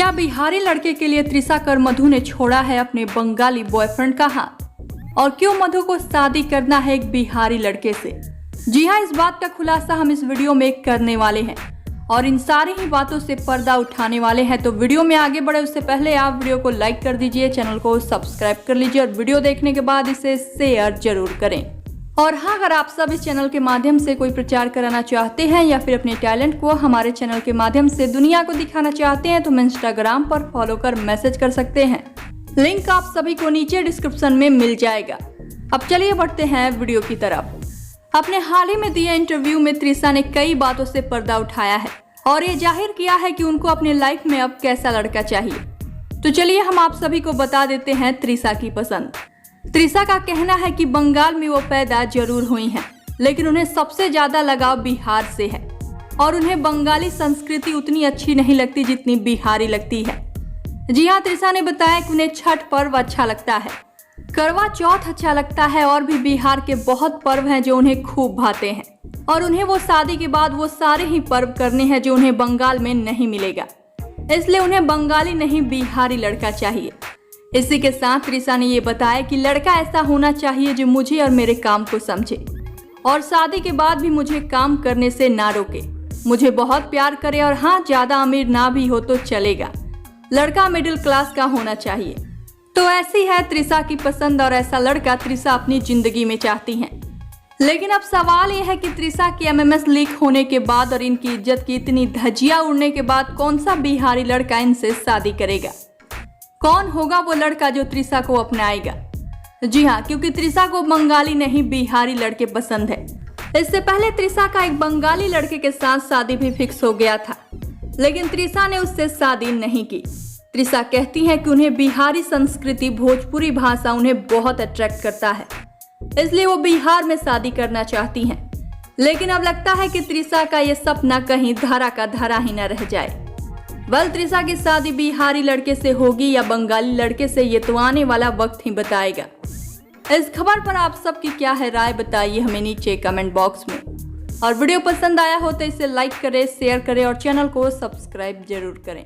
क्या बिहारी लड़के के लिए त्रिशा कर मधु ने छोड़ा है अपने बंगाली बॉयफ्रेंड का हाथ? और क्यों मधु को शादी करना है एक बिहारी लड़के से? जी हाँ, इस बात का खुलासा हम इस वीडियो में करने वाले हैं और इन सारी ही बातों से पर्दा उठाने वाले हैं। तो वीडियो में आगे बढ़े उससे पहले आप वीडियो को लाइक कर दीजिए, चैनल को सब्सक्राइब कर लीजिए और वीडियो देखने के बाद इसे शेयर जरूर करें। और हाँ, अगर आप सब इस चैनल के माध्यम से कोई प्रचार कराना चाहते हैं या फिर अपने टैलेंट को हमारे चैनल के माध्यम से दुनिया को दिखाना चाहते हैं तो हमें इंस्टाग्राम पर फॉलो कर मैसेज कर सकते हैं। लिंक आप सभी को नीचे डिस्क्रिप्शन में मिल जाएगा। अब चलिए बढ़ते हैं वीडियो की तरफ। अपने हाल ही में दिए इंटरव्यू में त्रिशा ने कई बातों से पर्दा उठाया है और ये जाहिर किया है कि उनको अपने लाइफ में अब कैसा लड़का चाहिए। तो चलिए हम आप सभी को बता देते हैं त्रिशा की पसंद। त्रिशा का कहना है कि बंगाल में वो पैदा जरूर हुई हैं, लेकिन उन्हें सबसे ज्यादा लगाव बिहार से है और उन्हें बंगाली संस्कृति उतनी अच्छी नहीं लगती जितनी बिहारी लगती है। जी हाँ, त्रिशा ने बताया कि उन्हें छठ पर्व अच्छा लगता है, करवा चौथ अच्छा लगता है और भी बिहार के बहुत पर्व हैं जो उन्हें खूब भाते हैं और उन्हें वो शादी के बाद वो सारे ही पर्व करने हैं जो उन्हें बंगाल में नहीं मिलेगा। इसलिए उन्हें बंगाली नहीं बिहारी लड़का चाहिए। इसी के साथ त्रिशा ने ये बताया कि लड़का ऐसा होना चाहिए जो मुझे और मेरे काम को समझे और शादी के बाद भी मुझे काम करने से ना रोके, मुझे बहुत प्यार करे और हाँ, ज्यादा अमीर ना भी हो तो चलेगा, लड़का मिडिल क्लास का होना चाहिए। तो ऐसी है त्रिशा की पसंद और ऐसा लड़का त्रिशा अपनी जिंदगी में चाहती हैं। लेकिन अब सवाल यह है कि त्रिशा की एमएमएस लीक होने के बाद और इनकी इज्जत की इतनी धज्जियां उड़ने के बाद कौन सा बिहारी लड़का इनसे शादी करेगा? कौन होगा वो लड़का जो त्रिशा को अपनाएगा? जी हाँ, क्योंकि त्रिशा को बंगाली नहीं बिहारी लड़के पसंद है। इससे पहले त्रिशा का एक बंगाली लड़के के साथ शादी भी फिक्स हो गया था, लेकिन त्रिशा ने उससे शादी नहीं की। त्रिशा कहती है कि उन्हें बिहारी संस्कृति, भोजपुरी भाषा उन्हें बहुत अट्रैक्ट करता है, इसलिए वो बिहार में शादी करना चाहती हैं। लेकिन अब लगता है कि त्रिशा का ये सपना कहीं धरा का धरा ही न रह जाए। त्रिशा की शादी बिहारी लड़के से होगी या बंगाली लड़के से, ये तो आने वाला वक्त ही बताएगा। इस खबर पर आप सबकी क्या है राय, बताइए हमें नीचे कमेंट बॉक्स में। और वीडियो पसंद आया हो तो इसे लाइक करें, शेयर करें और चैनल को सब्सक्राइब जरूर करें।